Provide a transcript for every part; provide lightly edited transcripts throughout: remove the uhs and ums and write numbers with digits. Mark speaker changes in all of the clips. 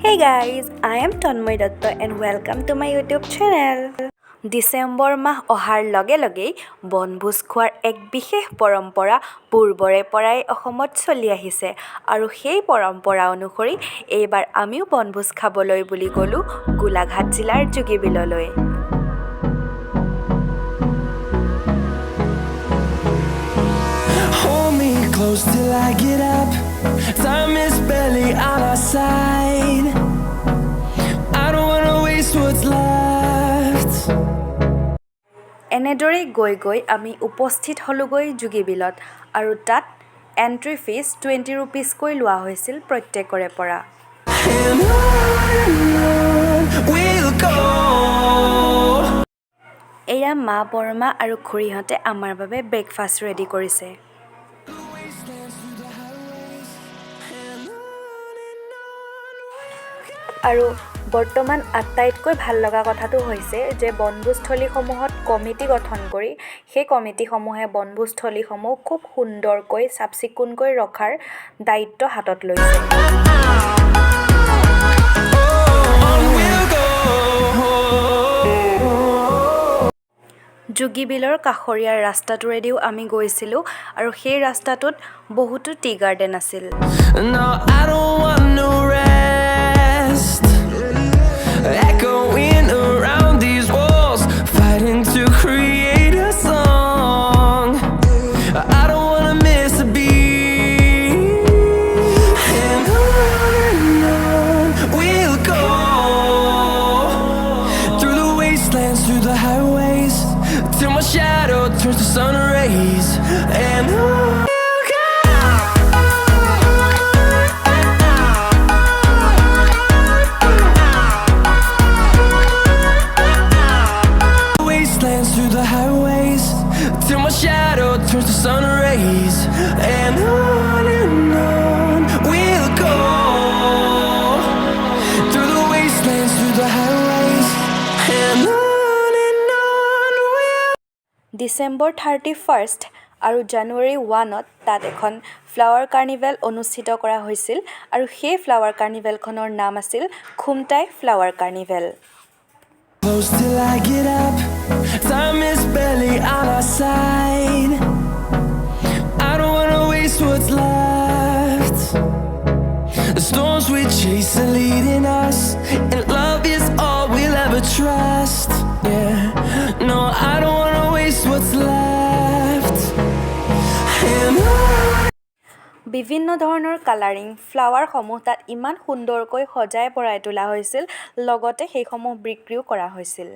Speaker 1: Hey guys, I am Tanmoy Datta and welcome to my YouTube channel. December মাহ অহাৰ লগে লগেই বনভোজ খোৱাৰ এক বিশেষ পৰম্পৰা পূৰ্বৰে পৰাই অসমত চলি আহিছে আৰু সেই পৰম্পৰা অনুসৰি এইবাৰ আমিও বনভোজ খাবলৈ বুলি গ'লো গোলাঘাট জিলাৰ যোগীবিললৈ।
Speaker 2: Hold me close till I get up. Time is barely on our side. I don't wanna waste what's left.
Speaker 1: এনেদৰে গৈ গৈ আমি উপস্থিত হলোগৈ যোগীবিলত আৰু তাত এন্ট্ৰি ফিজ 20 rupeesকৈ লোৱা হৈছিল প্ৰত্যেকৰে পৰা।
Speaker 2: And on we'll go.
Speaker 1: এয়া মা বৰমা আৰু খুৰীহঁতে আমাৰ বাবে ব্ৰেকফাষ্ট ৰেডি কৰিছে। আৰু বৰ্তমান আটাইতকৈ ভাল লগা কথাটো হৈছে যে বনভোজস্থলীসমূহত কমিটি গঠন কৰি সেই কমিটিসমূহে বনভোজস্থলীসমূহ খুব সুন্দৰকৈ চাফ চিকুণকৈ ৰখাৰ দায়িত্ব হাতত লৈছে। যোগীবিলৰ কাষৰীয়া ৰাস্তাটোৰেদিও আমি গৈছিলোঁ আৰু সেই ৰাস্তাটোত বহুতো টি গাৰ্ডেন আছিল।
Speaker 2: No, I don't want no rest. Echoing around these walls, fighting to create a song. I don't wanna miss a beat. And on we'll go. Through the wastelands, through the highways, till my shadow turns to sun rays. And on through the highways, till my shadow turns to sun rays. And on we'll go. Through the wastelands, through the highways. And on we'll.
Speaker 1: December 31st আৰু জানুৱাৰী 1ত তাত এখন flower carnival অনুষ্ঠিত কৰা হৈছিল আৰু সেই flower কাৰ্নিভেলখনৰ নাম আছিল Khumtai flower carnival.
Speaker 2: Close till I get up. Time is barely on our side. I don't wanna waste what's left. The storms we chase are leading us, and love is all we'll ever trust. Yeah, no, I don't wanna waste what's left. And
Speaker 1: বিভিন্ন ধৰণৰ colouring ফ্লাৱাৰসমূহ তাত ইমান সুন্দৰকৈ সজাই পৰাই তোলা হৈছিল, লগতে সেইসমূহ বিক্ৰীও কৰা হৈছিল।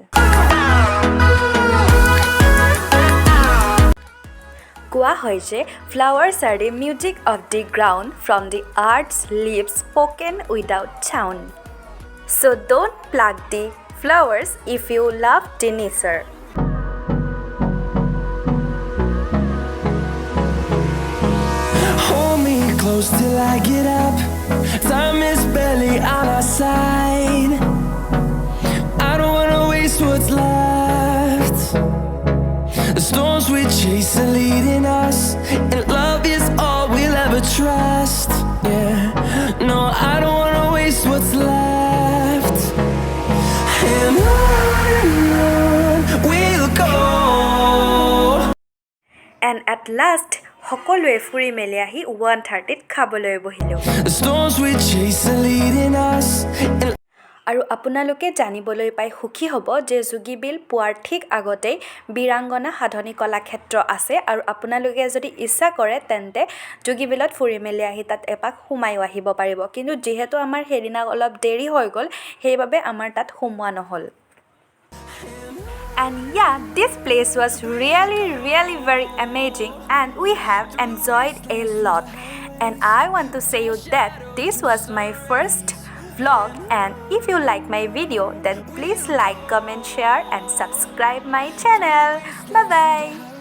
Speaker 1: কোৱা হয় যে flowers are the music of the ground, from the arts lips spoken without sound. So don't pluck the flowers if you love the nature.
Speaker 2: hold me close till I get up. Time is barely on our side. I don't wanna waste what's left. The storms we chase are leading us, and love is all we'll ever trust. Yeah, no, I don't wanna waste what's left. And on we'll go.
Speaker 1: And at last সকলোৱে ফুৰি মেলি আহি 1:30ত খাবলৈ বহিলোঁ।
Speaker 2: The storms we chase are leading us, and
Speaker 1: আৰু আপোনালোকে জানিবলৈ পাই সুখী হ'ব যে যোগীবিল পোৱাৰ ঠিক আগতেই বীৰাংগনা সাধনী কলাক্ষেত্ৰ আছে আৰু আপোনালোকে যদি ইচ্ছা কৰে তেন্তে যোগীবিলত ফুৰি মেলি আহি তাত এপাক সোমায়ো আহিব পাৰিব, কিন্তু যিহেতু আমাৰ সেইদিনা অলপ দেৰি হৈ গ'ল সেইবাবে আমাৰ তাত সোমোৱা নহ'ল। And yeah, this place was really very amazing and we have enjoyed a lot. And I want to say you that this was my first vlog, and if you like my video then please like, comment, share and subscribe my channel. Bye bye.